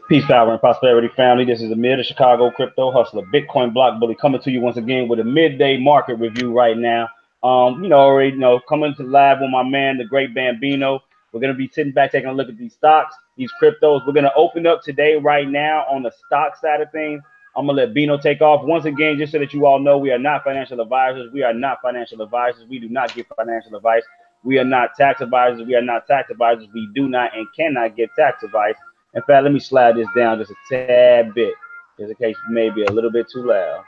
Peace, power, and prosperity, family. This is Amir, the Chicago crypto hustler, Bitcoin block bully, coming to you once again with a midday market review right now. Already coming to live with my man, the great Bambino. We're gonna be sitting back, taking a look at these stocks, these cryptos. We're gonna open up today, right now, on the stock side of things. I'm gonna let Bino take off once again, just so that you all know we are not financial advisors. We are not financial advisors. We do not give financial advice. We are not tax advisors. We are not tax advisors. We do not and cannot give tax advice. In fact, let me slide this down just a tad bit, just in case it may be a little bit too loud.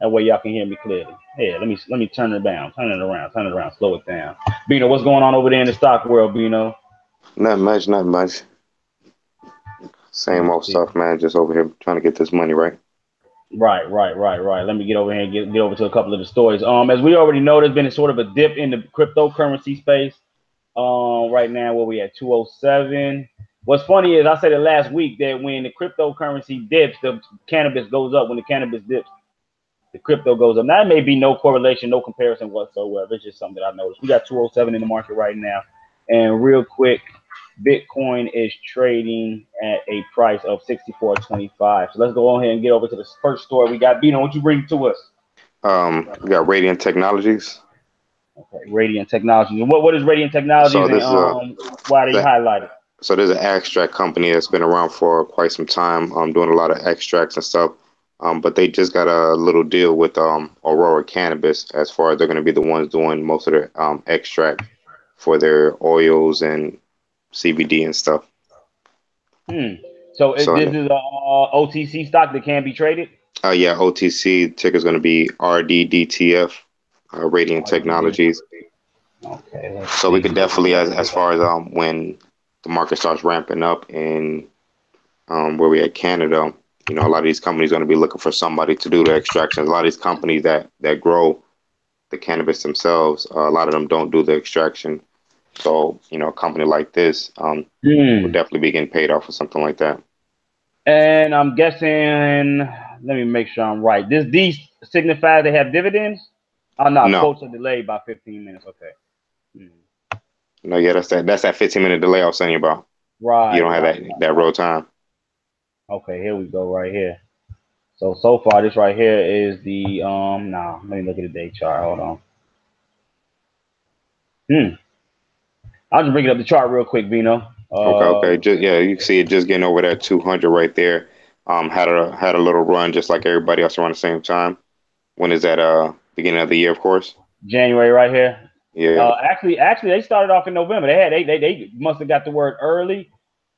That way y'all can hear me clearly. Yeah, let me turn it down, turn it around, slow it down. Bino, what's going on over there in the stock world, Bino? Not much, not much. Let Same me old see. stuff, man. Just over here trying to get this money right. Right. Let me get over here and get over to a couple of the stories. As we already know, there's been a sort of a dip in the cryptocurrency space. Right now where we at 207. What's funny is I said it last week that when the cryptocurrency dips, the cannabis goes up. When the cannabis dips, the crypto goes up. Now, it may be no correlation, no comparison whatsoever. It's just something that I noticed. We got 207 in the market right now. And real quick, Bitcoin is trading at a price of 64.25. So let's go on here and get over to the first story. We got Bino, what you bring to us? We got Radiant Technologies. Okay, Radiant Technologies. And what is Radiant Technologies So and this is a why they that highlighted? so there's an extract company that's been around for quite some time, doing a lot of extracts and stuff. But they just got a little deal with Aurora Cannabis as far as they're going to be the ones doing most of their extract for their oils and CBD and stuff. Hmm. So So this is a OTC stock that can be traded. yeah, OTC ticker is going to be RDDTF, Radiant RDD. Technologies. Okay, let's So we see. could definitely, as far as when the market starts ramping up in where we at Canada, a lot of these companies are going to be looking for somebody to do the extractions. A lot of these companies that grow the cannabis themselves, a lot of them don't do the extraction. So a company like this would Hmm. definitely be getting paid off for something like that. And I'm guessing. Let me make sure I'm right. These signify they have dividends. Oh no, No, quotes are delayed by 15 minutes. Okay. Hmm. no, yeah, that's that 15-minute delay I was saying about. You Right, don't have right, that right. real time. Okay, here we go. Right here. So far, this right here is the Nah, let me look at the day chart. Hold on. Hmm. I'll just bring it up the chart real quick, Vino. Okay, okay. Let's Just see. yeah, you can see it just getting over that 200 right there. Had a little run just like everybody else around the same time. When is that? Beginning of the year, of course. January right here. Yeah. Actually, they started off in November. They must have got the word early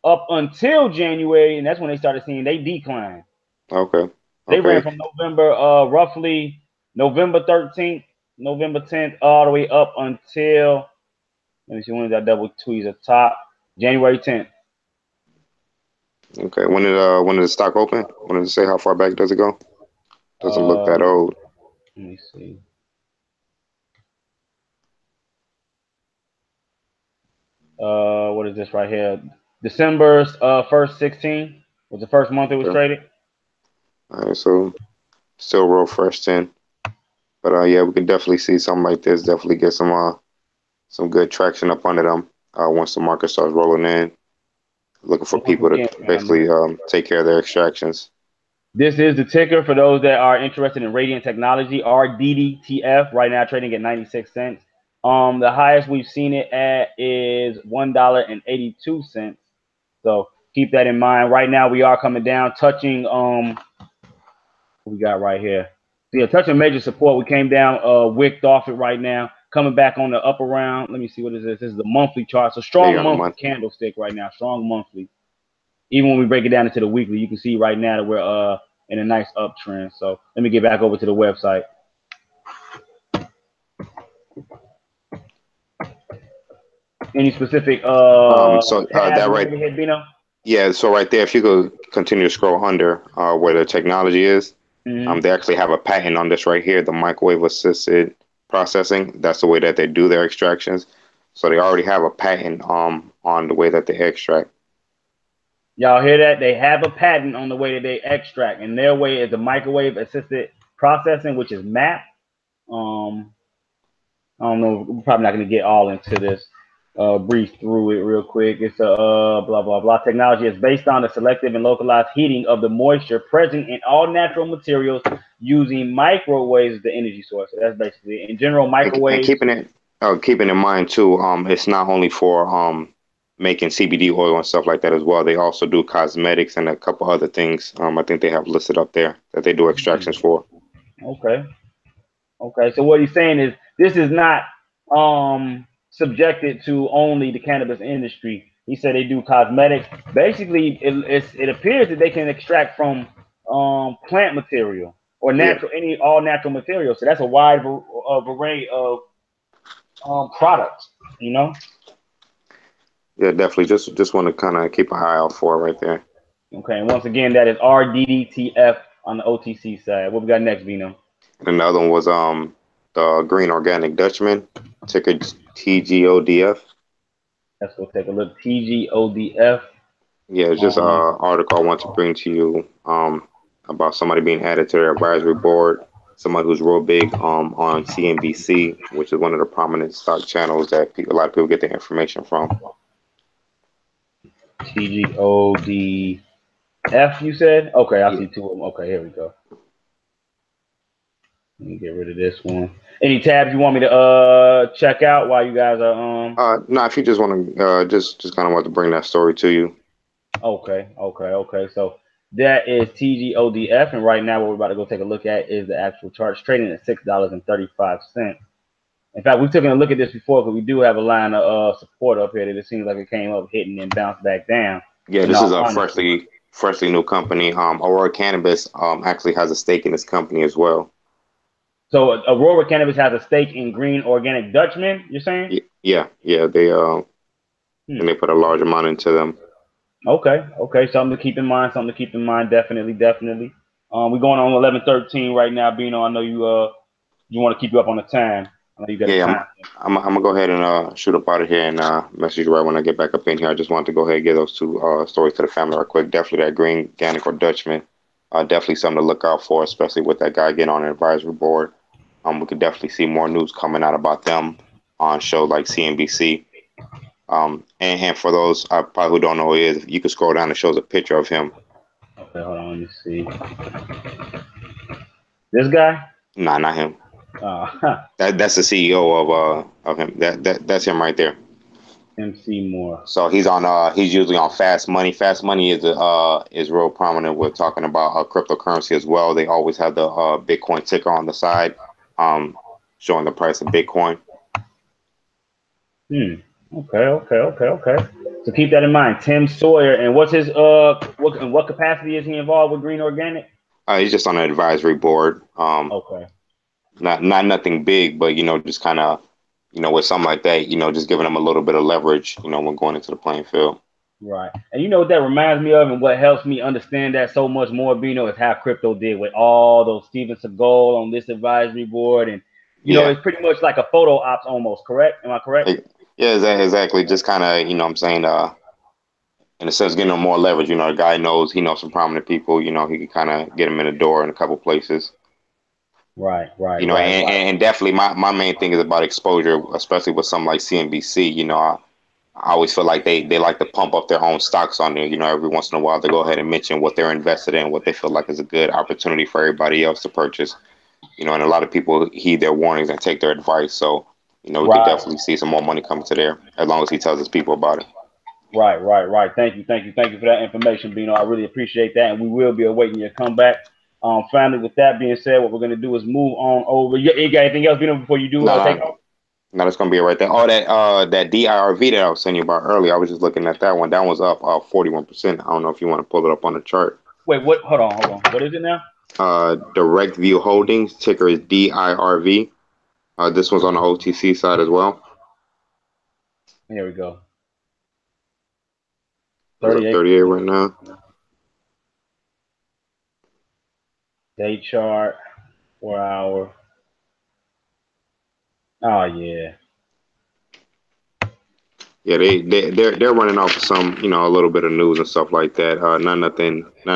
up until January, and that's when they started seeing they decline. Okay. They ran Okay. from November, roughly November 13th, November 10th, all the way up until let me see when is that double tweeze at top January 10th. Okay. When did the stock open? When did it say how far back does it go? Doesn't look that Uh, old. let me see. What is this right here? December's first 16 was the first month it was Okay. traded. All right. So still real fresh then. But yeah, we can definitely see something like this. Definitely get some good traction up under them. Once the market starts rolling in, looking for And once people to again, family, basically take care of their extractions. this is the ticker for those that are interested in Radiant Technology, RDDTF, right now trading at 96 cents. The highest we've seen it at is $1.82. So keep that in mind. Right now we are coming down, touching what we got right here. So yeah, touching major support. We came down, wicked off it right now. Coming back on the upper round. Let me see what is this. This is the monthly chart. So Yeah, you're strong on the monthly month. candlestick right now. Strong monthly. Even when we break it down into the weekly, you can see right now that we're in a nice uptrend. So let me get back over to the website. Any specific So tabs that you want right, me to hit, Bino? yeah. So right there, if you could continue to scroll under where the technology is, Mm-hmm. they actually have a patent on this right here, the microwave assisted processing. That's the way that they do their extractions. So they already have a patent on the way that they extract. Y'all hear that? They have a patent on the way that they extract, and their way is the microwave assisted processing, which is MAP. Um, I don't know. We're probably not going to get all into this. breeze through it real quick. It's a blah blah blah. Technology is based on the selective and localized heating of the moisture present in all natural materials using microwaves as the energy source. So that's basically it. In general, And microwaves. keeping in mind too, it's not only for making CBD oil and stuff like that as well. They also do cosmetics and a couple other things. I think they have listed up there that they do extractions for. Okay. Okay, so what he's saying is this is not subjected to only the cannabis industry. He said they do cosmetics. Basically, it appears that they can extract from plant material or Yeah, natural any all natural material. So that's a wide array of products. You know. yeah, definitely. Just want to kind of keep an eye out for it right there. Okay, and once again, that is RDDTF on the OTC side. What we got next, Vino? And another one was the Green Organic Dutchman, ticker TGODF. Let's go take a look. TGODF. Yeah, it's just a article I want to bring to you about somebody being added to their advisory board. Somebody who's real big on CNBC, which is one of the prominent stock channels that a lot of people get their information from. TGODF. You said? Okay, I Yeah. see two of them. Okay, here we go. Let me get rid of this one. Any tabs you want me to check out while you guys are No, if you just want to just kind of want to bring that story to you. Okay. So that is TGODF, and right now what we're about to go take a look at is the actual charts trading at $6.35. In fact, we've taken a look at this before because we do have a line of support up here that it seems like it came up hitting and bounced back down. Yeah, In this is all a honesty. freshly new company. Aurora Cannabis actually has a stake in this company as well. So Aurora Cannabis has a stake in Green Organic Dutchman, you're saying? Yeah, they Hmm. and they put a large amount into them. Okay. Something to keep in mind. Something to keep in mind. Definitely. We're going on 11:13 right now, Bino. I know you want to keep you up on the time. I know you got a Yeah, time. I'm gonna go ahead and shoot up out of here and message you right when I get back up in here. I just wanted to go ahead and give those two stories to the family right quick. Definitely that Green Organic or Dutchman. Definitely something to look out for, especially with that guy getting on an advisory board. We could definitely see more news coming out about them on shows like CNBC. And for those probably who don't know who he is, you can scroll down. It shows a picture of him. Okay, hold on. Let me see. This guy. Nah, not him. Uh, That's the CEO of him. That's him right there. MC Moore. So he's usually on Fast Money. Fast Money is real prominent with talking about cryptocurrency as well. They always have the Bitcoin ticker on the side, um, showing the price of Bitcoin. Hmm. Okay. So keep that in mind. Tim Sawyer, and what's his in what capacity is he involved with Green Organic? He's just on an advisory board. Okay. Not nothing big, but just kind of with something like that, just giving them a little bit of leverage, when going into the playing field. Right. And you know what that reminds me of, and what helps me understand that so much more, Bino, is how crypto did with all those Steven Seagal on this advisory board. And, Yeah. it's pretty much like a photo ops almost, correct? Am I correct? Yeah, exactly. Just kind of, what I'm saying, in a sense, getting them more leverage. The guy he knows some prominent people. He can kind of get them in the door in a couple places. Right. And definitely my main thing is about exposure, especially with something like CNBC. I always feel like they like to pump up their own stocks on there. Every once in a while they go ahead and mention what they're invested in, what they feel like is a good opportunity for everybody else to purchase. And a lot of people heed their warnings and take their advice. So, we could Right. definitely see some more money coming to there as long as he tells his people about it. Right. Thank you for that information, Bino. I really appreciate that, and we will be awaiting your comeback. Finally, with that being said, what we're going to do is move on over. You got anything else, Bino, before you do No, take no, off? no, that's gonna be it right there. Oh, that DIRV that I was telling you about earlier. I was just looking at that one. That was up 41%. I don't know if you want to pull it up on the chart. Wait, what? Hold on. What is it now? Direct View Holdings, ticker is DIRV. This one's on the OTC side as well. Here we go. It's up 38 right now. Day chart, 4 hour. Oh yeah. Yeah, they're running off of some, a little bit of news and stuff like that. Not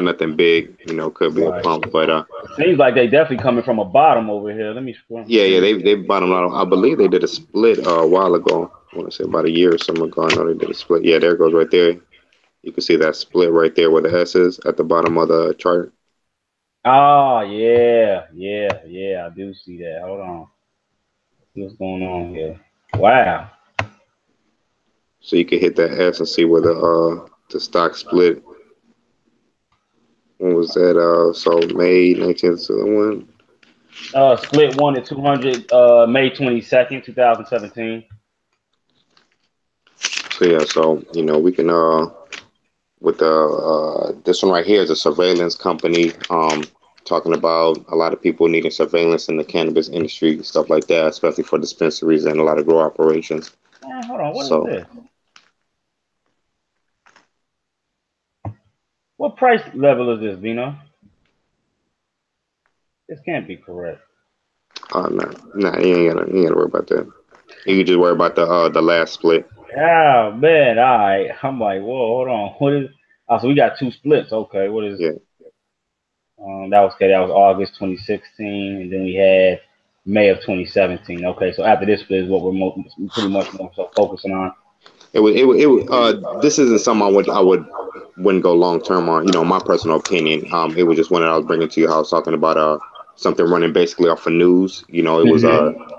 nothing big, could be a Right. pump, but Seems like they definitely coming from a bottom over here. Let me scroll. yeah, they bottomed out. I believe they did a split a while ago. I want to say about a year or something ago. I know they did a split. Yeah, there it goes right there. You can see that split right there where the S is at the bottom of the chart. Oh, yeah. I do see that. Hold on. See what's going on here. Wow. So you can hit that S and see where the stock split. When was that? So May 1971. Split 1 to 200, May 22nd, 2017. So yeah, so we can with the this one right here is a surveillance company. Talking about a lot of people needing surveillance in the cannabis industry, stuff like that, especially for dispensaries and a lot of grow operations. Man, hold on. What is So this? What price level is this, Vino? This can't be correct. nah, you ain't gotta worry about that. You can just worry about the last split. Oh, man. All right. I'm like, whoa, hold on. What is. Oh, so we got two splits. Okay. What is. Yeah, That was okay. That was August 2016, and then we had May of 2017. Okay, so after this split is what we're pretty much more so focusing on. this isn't something I wouldn't go long term on. My personal opinion. It was just one that I was bringing to you. How I was talking about something running basically off of news. It was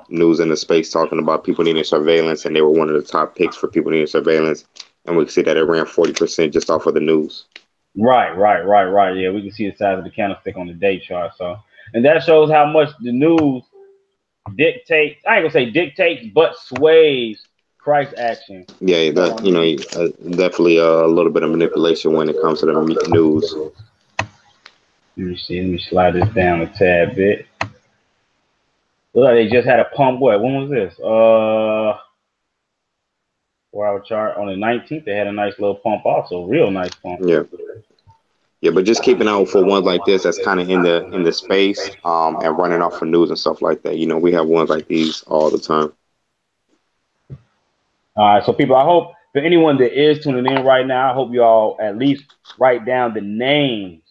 news in the space talking about people needing surveillance, and they were one of the top picks for people needing surveillance. And we can see that it ran 40% just off of the news. Right. Yeah, we can see the size of the candlestick on the day chart. So, and that shows how much the news dictates. I ain't gonna say dictates, but sways price action. Yeah, You know that what I mean? definitely a little bit of manipulation when it comes to the news. Let me see. Let me slide this down a tad bit. Look like they just had a pump. What? When was this? 4 hour chart on the 19th. They had a nice little pump, also real nice pump. Yeah. Yeah, but just keeping out for ones like this that's kind of in the space, and running off for news and stuff like that. We have ones like these all the time. All right, so people, I hope for anyone that is tuning in right now, I hope you all at least write down the names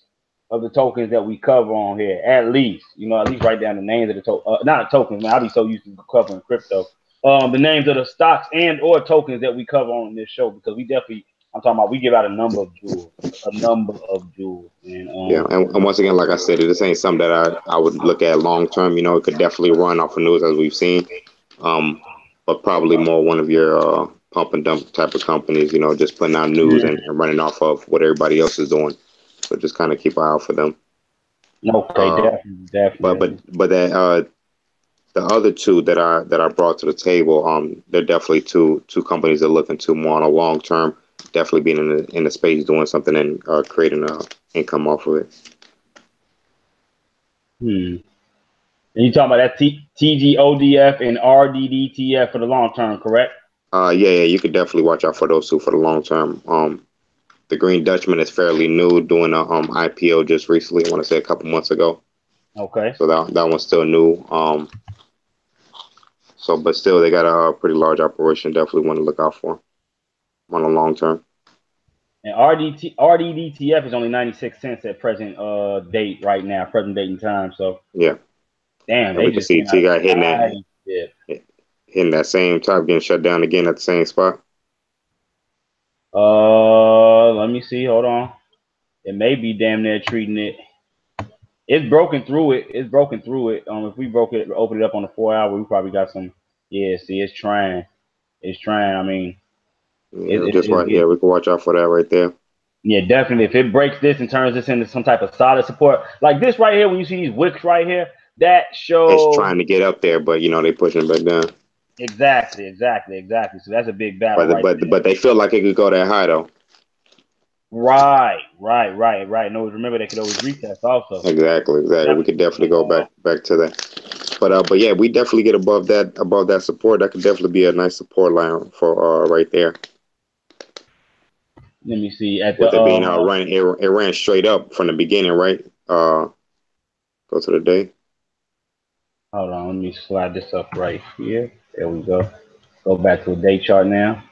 of the tokens that we cover on here. At least, at least write down the names of the not the tokens, man. I'll be so used to covering crypto. The names of the stocks and or tokens that we cover on this show, because we definitely, I'm talking about, we give out a number of jewels, and Yeah, and once again, like I said, this ain't something that I would look at long term. It could definitely run off of news as we've seen, but probably more one of your pump and dump type of companies. Just putting out news yeah. and running off of what everybody else is doing. So just kind of keep an eye out for them. Okay, Uh, definitely. but that the other two that I brought to the table, they're definitely two companies that are looking to more on a long term, definitely being in the space doing something and creating income off of it. Hmm. And you talking about that TGODF and RDDTF for the long term, correct? Yeah, you could definitely watch out for those two for the long term. The Green Dutchman is fairly new, doing a IPO just recently. I want to say a couple months ago. Okay. So that one's still new. But still, they got a pretty large operation. Definitely want to look out for on the long term. And RDDTF is only 96 cents at present date right now, present date and time. So Yeah, damn, and they we can just see came out T of got a nice dip. hitting that same top, getting shut down again at the same spot. Let me see. Hold on. It may be damn near treating it. It's broken through it. It's broken through it. If we open it up on the 4 hour, we probably got some. Yeah, see, it's trying. It's trying. I mean, Yeah, just right. Yeah, we can watch out for that right there. yeah, definitely. If it breaks this and turns this into some type of solid support, like this right here, when you see these wicks right here, that It's shows trying to get up there, but they pushing it back down. exactly. So that's a big battle But right there. but they feel like it could go that high though. Right. No, remember they could always retest also. Exactly. We could definitely go back to that. But yeah, we definitely get above that support. That could definitely be a nice support line for right there. Let me see at the With it being running, it ran straight up from the beginning, right? Go to the day. hold on, let me slide this up right here. There we go. Go back to the day chart now.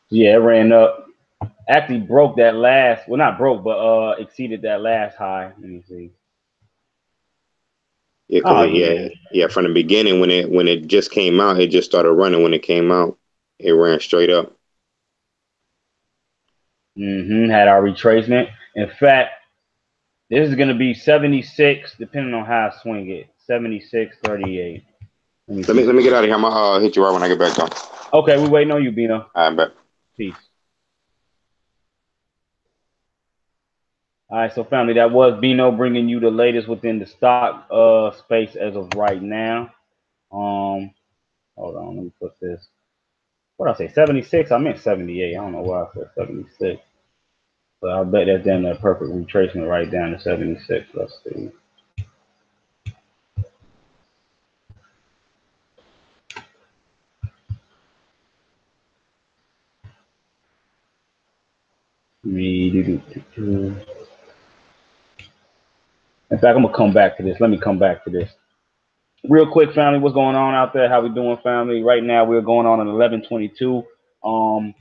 Yeah, it ran up. Actually broke that last. Well, not broke, but exceeded that last high. Let me see. Yeah, Oh because yeah, from the beginning when it just came out, it just started running. When it came out, it ran straight up. Had our retracement. In fact, this is going to be 76, depending on how I swing it. 76.38. Let me get out of here. I'm gonna hit you right when I get back on. Okay, we waiting on you, Bino. All right, back. Peace. All right, so family, that was Bino bringing you the latest within the stock space as of right now. Hold on, let me put this. What did I say? 76? I meant 78. I don't know why I said 76. But I bet that's damn that perfect retracement right down to 76. Let's see. In fact, I'm gonna come back to this. Let me come back to this. Real quick, family, what's going on out there? How we doing, family? Right now, we're going on an 11:22.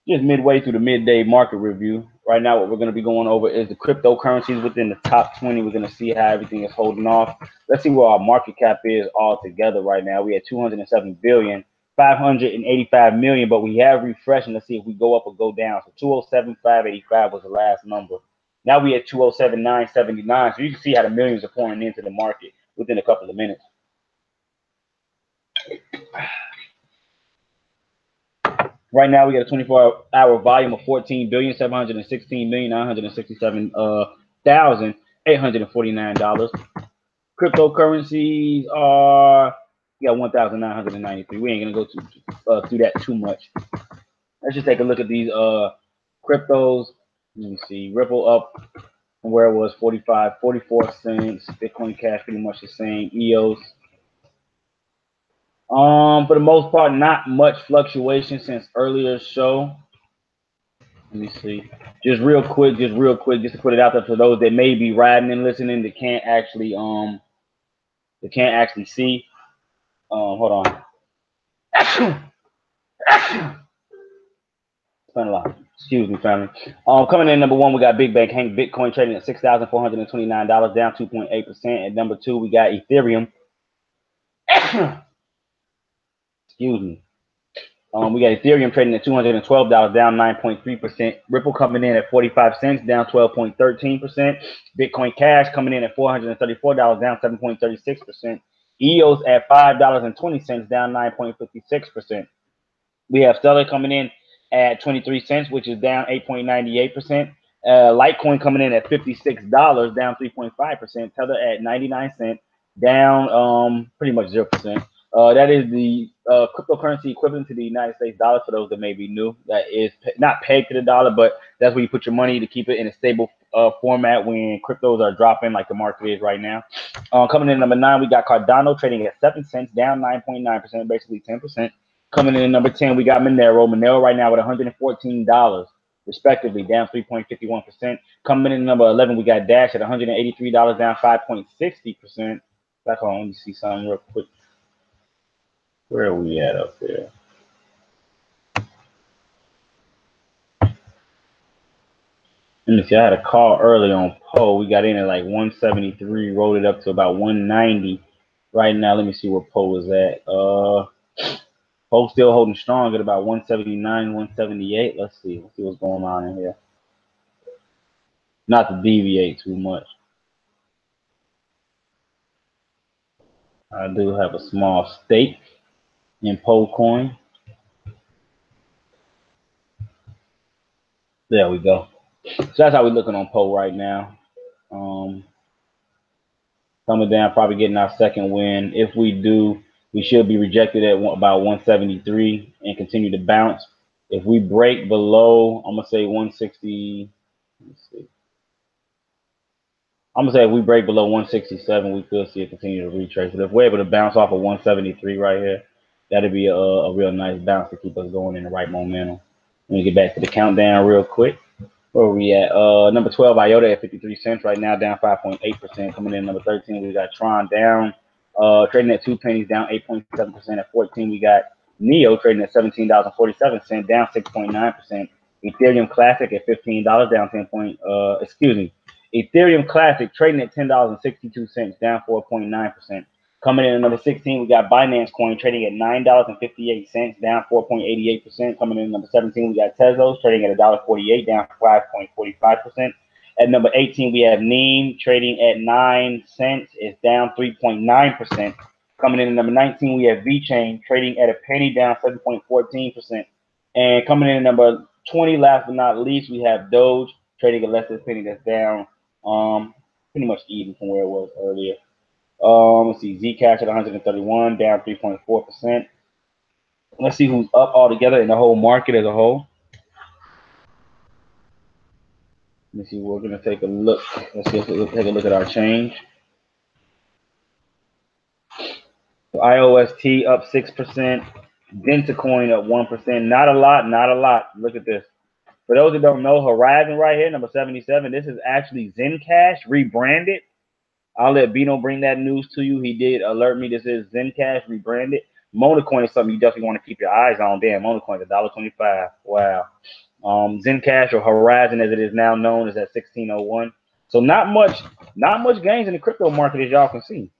Just midway through the midday market review. Right now, what we're going to be going over is the cryptocurrencies within the top 20. We're going to see how everything is holding off. Let's see where our market cap is all together right now. We at 207 billion, 585 million, but we have refreshing to see if we go up or go down. So 207,585 was the last number. Now we at 207,979. So you can see how the millions are pouring into the market within a couple of minutes. Right now, we got a 24-hour volume of 14,716,967,849 Cryptocurrencies are 1,993. We ain't gonna go through that too much. Let's just take a look at these cryptos. Let me see. Ripple up from where it was 44 cents. Bitcoin Cash pretty much the same. EOS. For the most part, not much fluctuation since earlier show. Let me see. Just real quick, just to put it out there for those that may be riding and listening that can't actually see. Hold on. Excuse me, family. Coming in number one, we got Big Bank Hank Bitcoin trading at $6,429, down 2.8%. At number two, we got Ethereum. Excuse me. We got Ethereum trading at $212, down 9.3%. Ripple coming in at 45 cents, down 12.13%. Bitcoin Cash coming in at $434, down 7.36%. EOS at $5.20, down 9.56%. We have Stellar coming in at 23 cents, which is down 8.98%. Litecoin coming in at $56, down 3.5%. Tether at 99 cents, down pretty much 0%. That is the cryptocurrency equivalent to the United States dollar for those that may be new. That is not pegged to the dollar, but that's where you put your money to keep it in a stable format when cryptos are dropping like the market is right now. Coming in at number 9, we got Cardano trading at 7 cents, down 9.9%, basically 10%. Coming in at number 10, we got Monero. Monero right now at $114, respectively, down 3.51%. Coming in at number 11, we got Dash at $183, down 5.60%. Back on, let me see something real quick. Where are we at up there? Let me see. I had a call early on Poe. We got in at like 173, rolled it up to about 190. Right now, let me see where Poe is at. Poe still holding strong at about 179, 178. Let's see what's going on in here. Not to deviate too much. I do have a small stake in Poe coin. There we go. So that's how we're looking on Poe right now. Coming down, probably getting our second win. If we do, we should be rejected at about 173 and continue to bounce. If we break below, I'm gonna say 160. Let's see. I'm gonna say if we break below 167, we could see it continue to retrace. But if we're able to bounce off of 173 right here, that'd be a real nice bounce to keep us going in the right momentum. Let me get back to the countdown real quick. Where are we at? Number 12, IOTA at 53 cents right now, down 5.8%. Coming in number 13, we got Tron down, trading at 2 pennies, down 8.7%. At 14, we got Neo trading at $17.47, down 6.9%. Ethereum Classic at $15, down 10 point. Excuse me. Ethereum Classic trading at $10.62, down 4.9%. Coming in at number 16, we got Binance Coin trading at $9.58, down 4.88%. Coming in at number 17, we got Tezos trading at $1.48, down 5.45%. At number 18, we have Neem trading at 9 cents, it's down 3.9%. Coming in at number 19, we have VeChain trading at a penny, down 7.14%. And coming in at number 20, last but not least, we have Doge trading at less than a penny, that's down pretty much even from where it was earlier. Let's see, Zcash at 131, down 3.4%. Let's see who's up altogether in the whole market as a whole. Let me see, we're going to take a look. Let's take a look at our change. So IOST up 6%, Dentacoin up 1%. Not a lot, not a lot. Look at this. For those that don't know, Horizon right here, number 77, this is actually Zencash rebranded. I'll let Bino bring that news to you. He did alert me. This is Zencash rebranded. Monacoin is something you definitely want to keep your eyes on. Damn, Monacoin is $1.25. Wow. Zencash, or Horizon as it is now known, is at 1601. So not much gains in the crypto market, as y'all can see.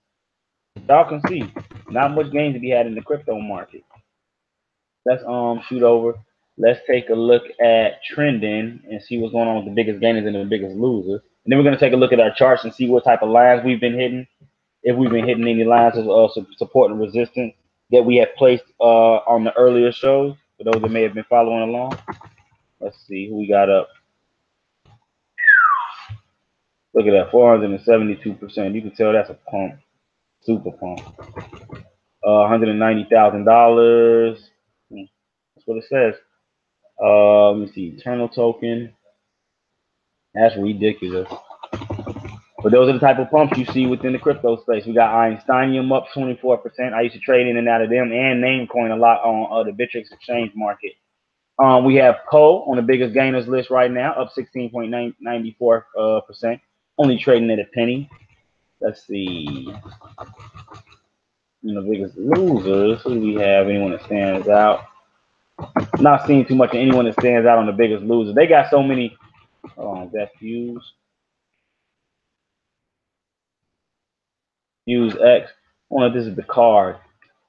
Y'all can see not much gains to be had in the crypto market. Let's shoot over. Let's take a look at trending and see what's going on with the biggest gainers and the biggest losers. And then we're going to take a look at our charts and see what type of lines we've been hitting. If we've been hitting any lines of support and resistance that we have placed on the earlier shows, for those that may have been following along. Let's see who we got up. Look at that, 472%. You can tell that's a pump. Super pump. $190,000. That's what it says. Let me see. Eternal token. That's ridiculous. But those are the type of pumps you see within the crypto space. We got Einsteinium up 24%. I used to trade in and out of them, and Namecoin a lot on the Bittrex exchange market. We have Poe on the biggest gainers list right now, up 16.94%. Only trading at a penny. Let's see. The biggest losers. Who do we have? Anyone that stands out? Not seeing too much of anyone that stands out on the biggest losers. They got so many. That Fuse. Fuse X. I wonder if this is the card.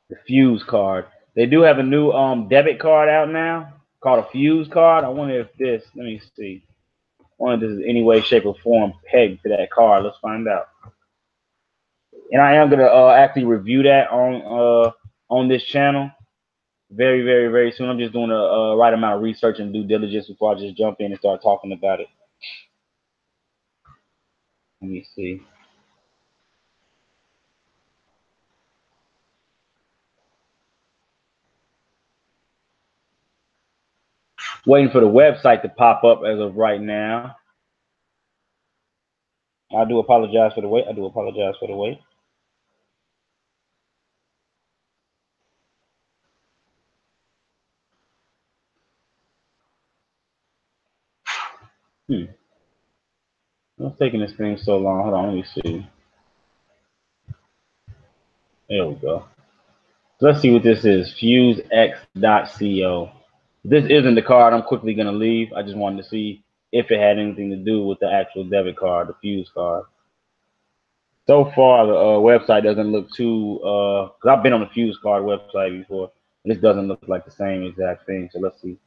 The Fuse card. They do have a new debit card out now called a Fuse card. I wonder if this, let me see. I wonder if this is any way, shape, or form pegged to that card. Let's find out. And I am gonna actually review that on this channel very, very, very soon. I'm just doing a right amount of research and due diligence before I just jump in and start talking about it. Let me see. Waiting for the website to pop up as of right now. I do apologize for the wait. What's taking this thing so long? Hold on, let me see. There we go. So let's see what this is. FuseX.co. This isn't the card. I'm quickly gonna leave. I just wanted to see if it had anything to do with the actual debit card, the Fuse card. So far, the website doesn't look too. Cause I've been on the Fuse card website before. This doesn't look like the same exact thing. So let's see.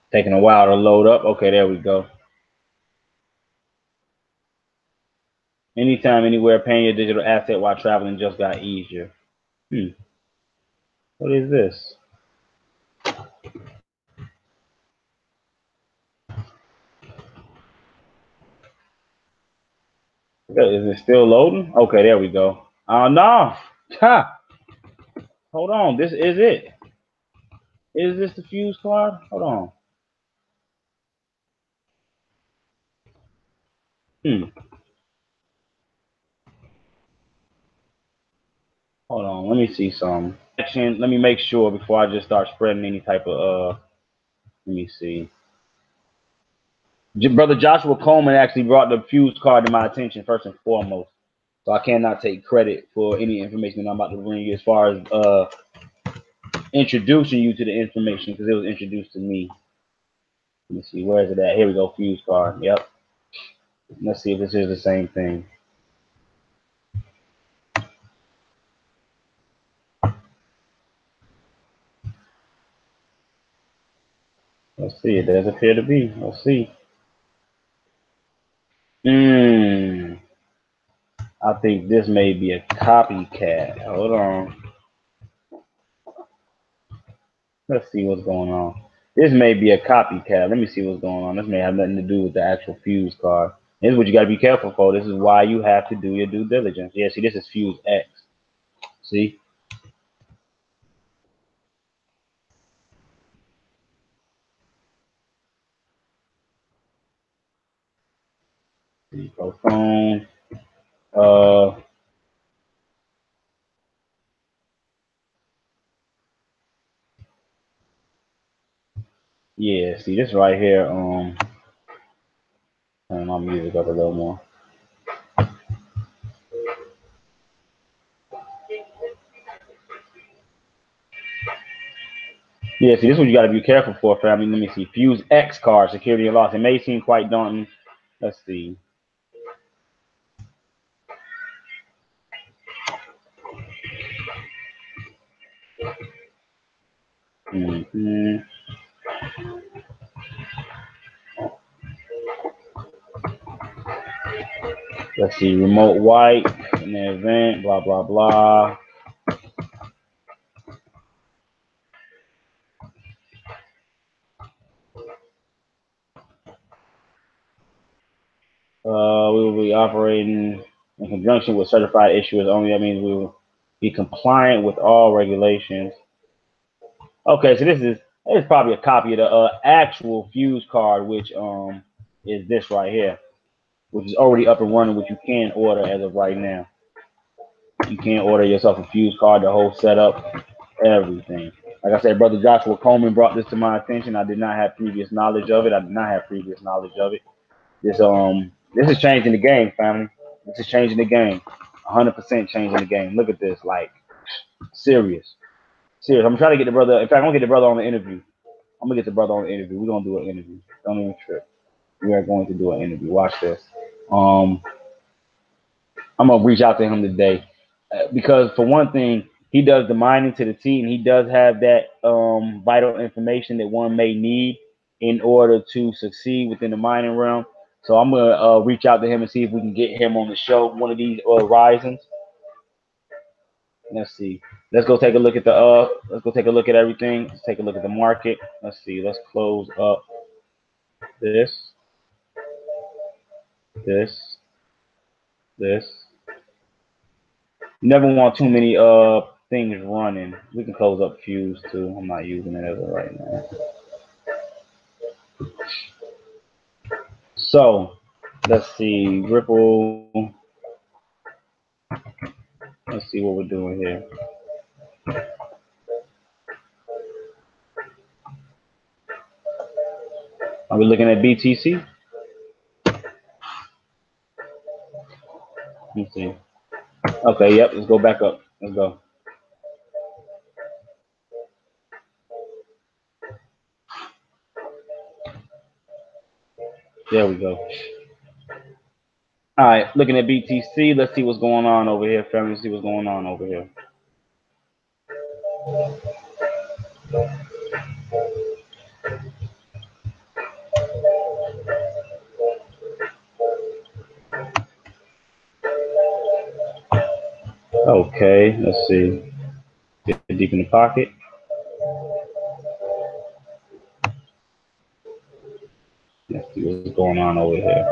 Taking a while to load up. Okay, there we go. Anytime, anywhere, paying your digital asset while traveling just got easier. What is this? Is it still loading? Okay, there we go. No. Ha. Hold on. This is it. Is this the Fuse card? Hold on. Hold on. Let me see some. Let me make sure before I just start spreading any type of let me see. Brother Joshua Coleman actually brought the Fuse card to my attention first and foremost. So I cannot take credit for any information that I'm about to bring you as far as introducing you to the information because it was introduced to me. Let me see, where is it at? Here we go, fuse card. Yep. Let's see if this is the same thing. Let's see. It does appear to be. Let's see. I think this may be a copycat. Hold on. Let's see what's going on. This may be a copycat. Let me see what's going on. This may have nothing to do with the actual fuse card. This is what you got to be careful for. This is why you have to do your due diligence. Yeah, see, this is Fuse X. See? Phone. Uh, yeah. See, this right here. Turn my music up a little more. Yeah. See, this is what you got to be careful for, family. Let me see. Fuse X card, security and loss. It may seem quite daunting. Let's see. Mm-hmm. Let's see. Remote wipe in the event. Blah blah blah. We will be operating in conjunction with certified issuers only. That means we will be compliant with all regulations. Okay, so this is probably a copy of the actual fuse card, which is this right here, which is already up and running, which you can order as of right now. You can order yourself a fuse card, the whole setup, everything. Like I said, Brother Joshua Coleman brought this to my attention. I did not have previous knowledge of it. I did not have previous knowledge of it. This is changing the game, family. This is changing the game. 100% changing the game. Look at this, like serious, serious. I'm trying to get the brother. In fact, I'm gonna get the brother on the interview. I'm gonna get the brother on the interview. We're gonna do an interview. Don't even trip. We are going to do an interview. Watch this. Um, I'm gonna reach out to him today because for one thing, he does the mining to the T, and he does have that vital information that one may need in order to succeed within the mining realm. So I'm gonna reach out to him and see if we can get him on the show one of these risings. Let's see. Let's go take a look at the Let's go take a look at everything. Let's take a look at the market. Let's see. Let's close up this, this, this. Never want too many things running. We can close up Fuse too. I'm not using it as of right now. So let's see. Ripple. Let's see what we're doing here. Are we looking at BTC? Let's see. Okay, yep, let's go back up. Let's go. There we go. All right, looking at BTC. Let's see what's going on over here, family. Let's see what's going on over here. Okay, let's see. Get deep in the pocket. Let's see what's going on over here.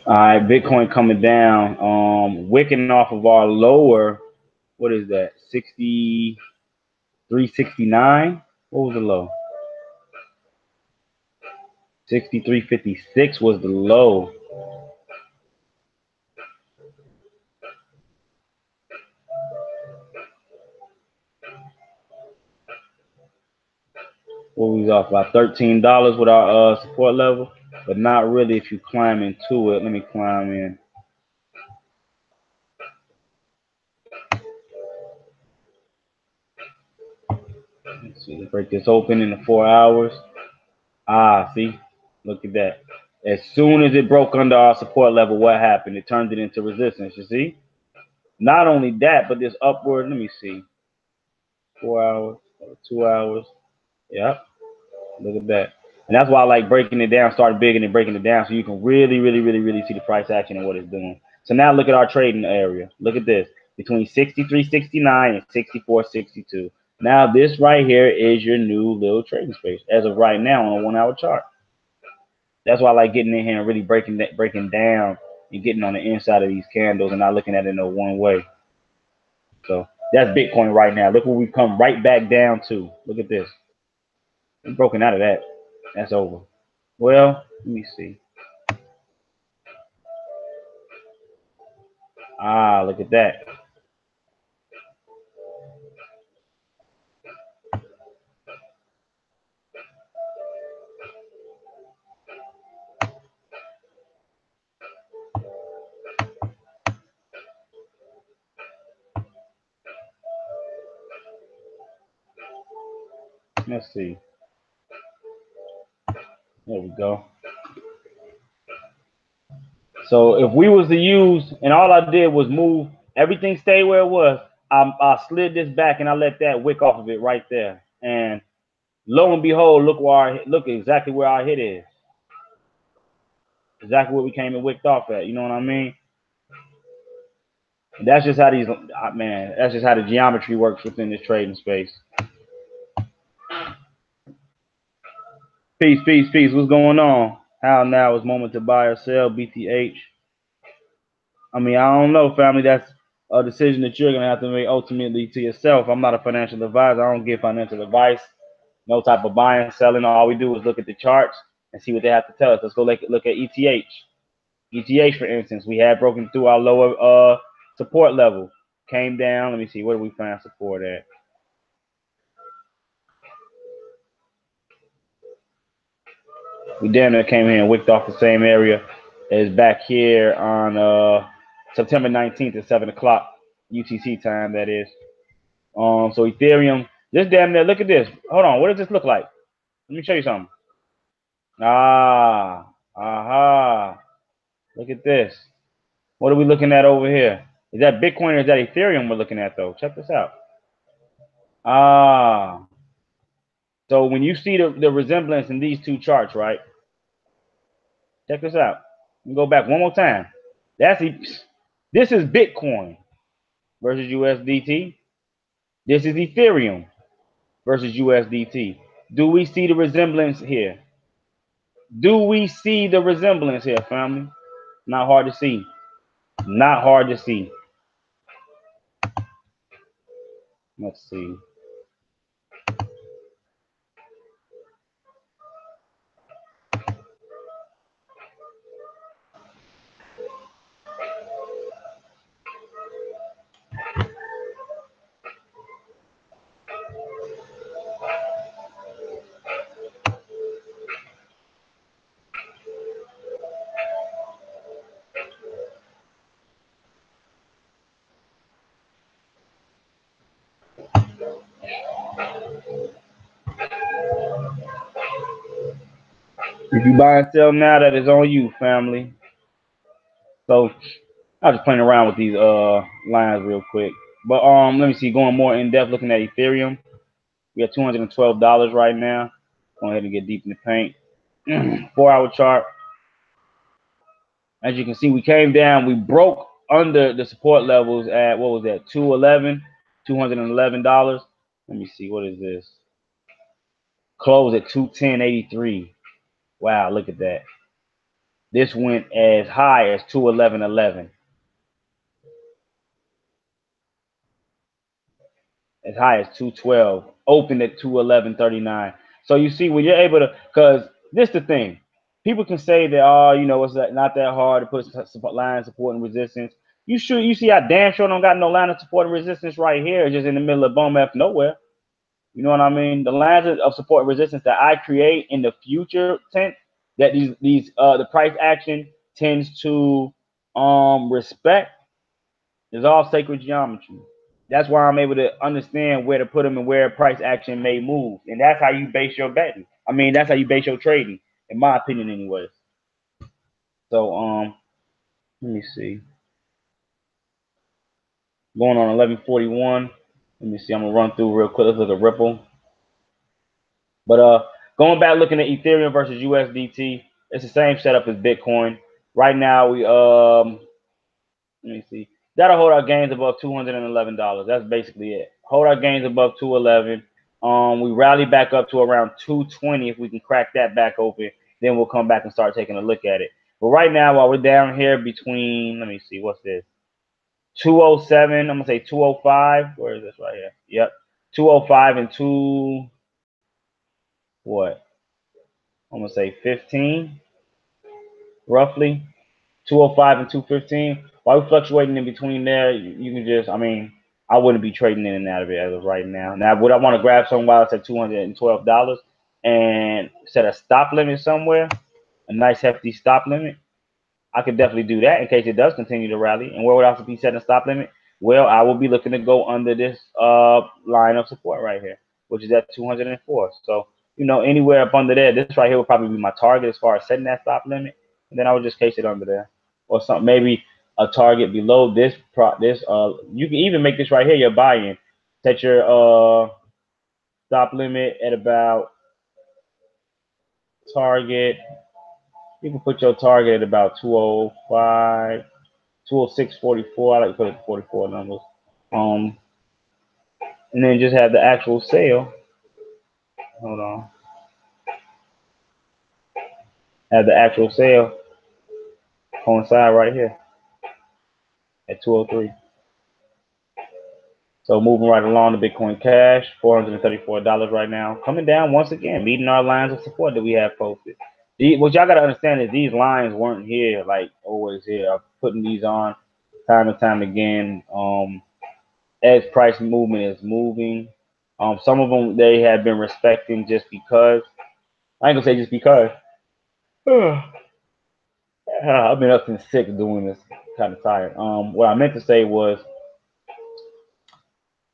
All right, Bitcoin coming down. Wicking off of our lower. What is that? 63.69. What was the low? 63.56 was the low. What was off about $13 with our support level, but not really if you climb into it. Let me climb in. Let's see, break this open in the 4 hours. Ah, see, look at that. As soon as it broke under our support level, what happened? It turned it into resistance. You see? Not only that, but this upward. Let me see. 4 hours, 2 hours. Yep. Look at that. And that's why I like breaking it down, starting big and then breaking it down, so you can really, really, really, really see the price action and what it's doing. So now look at our trading area. Look at this between 63.69 and 64.62. Now this right here is your new little trading space as of right now on a 1 hour chart. That's why I like getting in here and really breaking down and getting on the inside of these candles and not looking at it in a one way. So that's Bitcoin right now. Look where we come right back down to. Look at this. We've broken out of that. That's over. Well, let me see. Ah, look at that. Let's see. There we go. So if we was to use, and all I did was move, everything stayed where it was. I slid this back and I let that wick off of it right there. And lo and behold, look exactly where our hit is. Exactly where we came and wicked off at. You know what I mean? And that's just how man. That's just how the geometry works within this trading space. Peace, peace, peace. What's going on? How now is moment to buy or sell? BTH. I mean, I don't know, family. That's a decision that you're gonna have to make ultimately to yourself. I'm not a financial advisor. I don't give financial advice. No type of buying, selling. All we do is look at the charts and see what they have to tell us. Let's go look at ETH. ETH, for instance, we had broken through our lower support level. Came down. Let me see. Where do we find support at? We damn near came here and wicked off the same area as back here on September 19th at 7 o'clock UTC time, that is. So Ethereum, this damn near, look at this. Hold on, what does this look like? Let me show you something. Ah, aha. Look at this. What are we looking at over here? Is that Bitcoin or is that Ethereum we're looking at, though? Check this out. Ah. So when you see the resemblance in these two charts, right? Check this out. Let me go back one more time. This is Bitcoin versus USDT. This is Ethereum versus USDT. Do we see the resemblance here? Do we see the resemblance here, family? Not hard to see. Not hard to see. Let's see. If you buy and sell now, that is on you, family. So I'm just playing around with these lines real quick. But let me see, going more in depth, looking at Ethereum. We have $212 right now. Go ahead and get deep in the paint. 4 hour chart. As you can see, we came down. We broke under the support levels at, what was that, $211. Let me see, what is this? Close at 210.83. Wow, look at that. This went as high as 211.11. As high as 212. Opened at 211.39. So you see, when you're able to, because this is the thing. People can say that, oh, you know, it's not that hard to put line of support and resistance. You see how damn sure don't got no line of support and resistance right here, just in the middle of bum F nowhere. You know what I mean? The lines of support and resistance that I create in the future tense, that the price action tends to respect, is all sacred geometry. That's why I'm able to understand where to put them and where price action may move, and that's how you base your betting. I mean, that's how you base your trading, in my opinion, anyways. So let me see. Going on 1141. Let me see. I'm gonna run through real quick. Let's look at Ripple. But going back looking at Ethereum versus USDT, it's the same setup as Bitcoin. Right now we let me see. Gotta hold our gains above $211. That's basically it. Hold our gains above 211. We rally back up to around 220. If we can crack that back open, then we'll come back and start taking a look at it. But right now, while we're down here between, let me see, what's this? 207. I'm gonna say 205. Where is this right here? Yep, 205 and two. What? I'm gonna say 15, roughly. 205 and 215. While we're fluctuating in between there, you can just, I mean, I wouldn't be trading in and out of it as of right now. Now, would I want to grab some while it's at $212 and set a stop limit somewhere, a nice hefty stop limit? I could definitely do that in case it does continue to rally. And where would I also be setting a stop limit? Well, I will be looking to go under this line of support right here, which is at 204. So, anywhere up under there, this right here would probably be my target as far as setting that stop limit. And then I would just case it under there. Or something, maybe a target below this you can even make this right here your buy-in. Set your stop limit at about target. You can put your target at about 205. 206.44. I like to put it at 44 numbers. Um, and then just have the actual sale. Hold on. Have the actual sale coincide right here at 203. So moving right along, the Bitcoin Cash, $434 right now. Coming down once again, meeting our lines of support that we have posted. What y'all got to understand is these lines weren't here, like always here. I'm putting these on time and time again. As price movement is moving. Some of them they have been respecting just because. I ain't gonna say just because. I've been up since 6 doing this, kind of tired. What I meant to say was,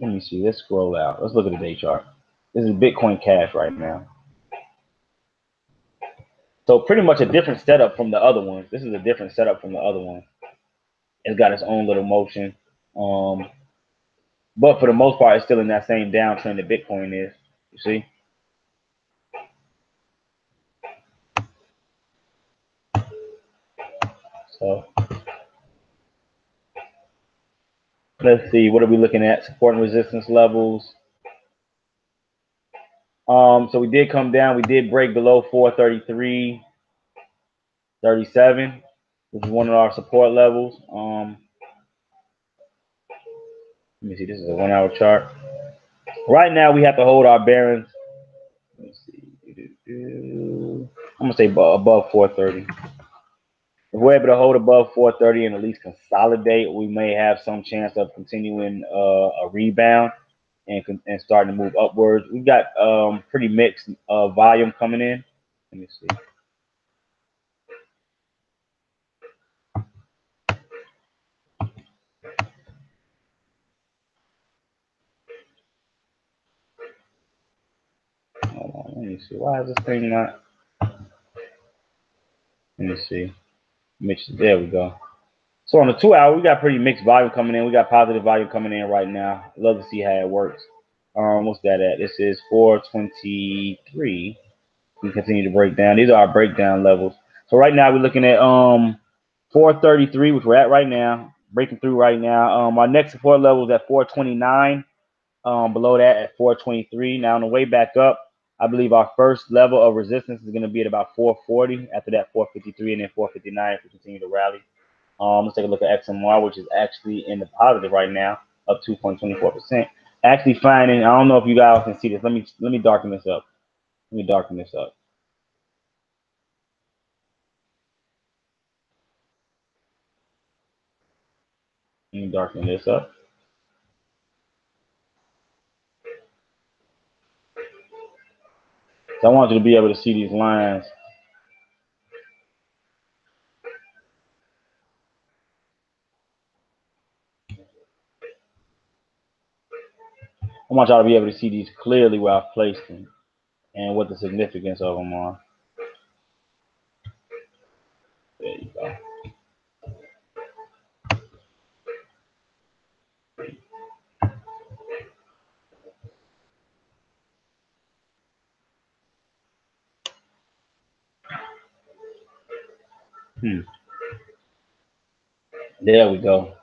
let me see. Let's scroll out. Let's look at the day chart. This is Bitcoin Cash right now. So pretty much a different setup from the other ones. This is a different setup from the other one. It's got its own little motion. But for the most part, it's still in that same downtrend that Bitcoin is. You see? So let's see. What are we looking at? Support and resistance levels. So we did come down. We did break below 433.37, which is one of our support levels. Let me see. This is a 1 hour chart. Right now, we have to hold our bearings. Let me see. I'm gonna say above 430. If we're able to hold above 430 and at least consolidate, we may have some chance of continuing a rebound and starting to move upwards. We've got pretty mixed volume coming in. Let me see. Hold on, let me see. Why is this thing not? Let me see. There we go. So on the 2 hour, we got pretty mixed volume coming in. We got positive volume coming in right now. Love to see how it works. What's that at? This is 423. We continue to break down. These are our breakdown levels. So right now we're looking at 433, which we're at right now, breaking through right now. Our next support level is at 429. Below that at 423. Now on the way back up, I believe our first level of resistance is going to be at about 440. After that, 453 and then 459 if we continue to rally. Let's take a look at XMR, which is actually in the positive right now, up 2.24%. Actually finding, I don't know if you guys can see this. Let me darken this up. Let me darken this up. Let me darken this up. So I want you to be able to see these lines. I want y'all to be able to see these clearly where I've placed them and what the significance of them are. There you go. There we go.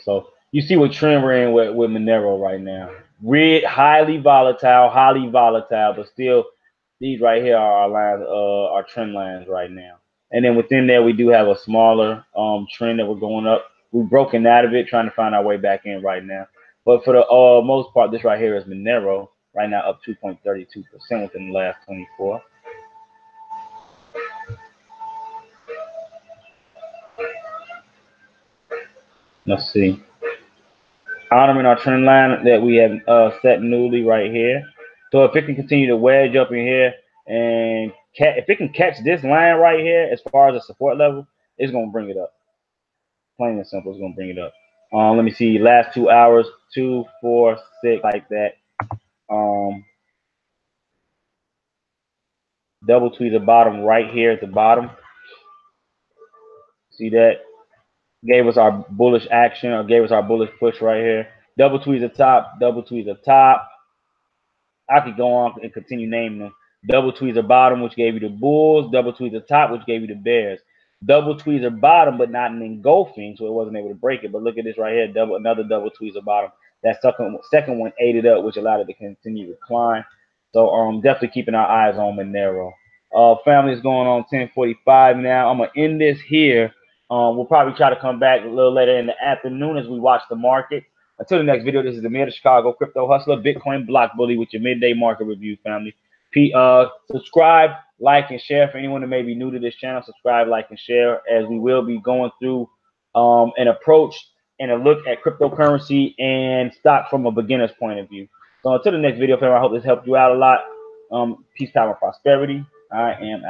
So you see what trend we're in with Monero right now. Red, highly volatile, but still these right here are our lines, our trend lines right now. And then within there, we do have a smaller trend that we're going up. We've broken out of it, trying to find our way back in right now. But for the most part, this right here is Monero right now, up 2.32% within the last 24. Let's see. Honoring our trend line that we have set newly right here. So if it can continue to wedge up in here and if it can catch this line right here as far as the support level, it's going to bring it up. Plain and simple, it's going to bring it up. Let me see. Last 2 hours, 2, 4, 6, like that. Double tweezer bottom right here at the bottom. See that? Gave us our bullish action or gave us our bullish push right here. Double tweezer top, double tweezer top. I could go on and continue naming them. Double tweezer bottom, which gave you the Bulls. Double tweezer top, which gave you the Bears. Double tweezer bottom, but not an engulfing, so it wasn't able to break it. But look at this right here, another double tweezer bottom. That second one ate it up, which allowed it to continue to climb. So definitely keeping our eyes on Monero. Family is going on 10:45 now. I'm gonna end this here. We'll probably try to come back a little later in the afternoon as we watch the market. Until the next video, this is the Mayor of Chicago Crypto Hustler, Bitcoin Block Bully with your midday market review, family. Subscribe, like, and share for anyone that may be new to this channel. Subscribe, like, and share as we will be going through an approach and a look at cryptocurrency and stock from a beginner's point of view. So until the next video, family, I hope this helped you out a lot. Peace, power, and prosperity. I am out.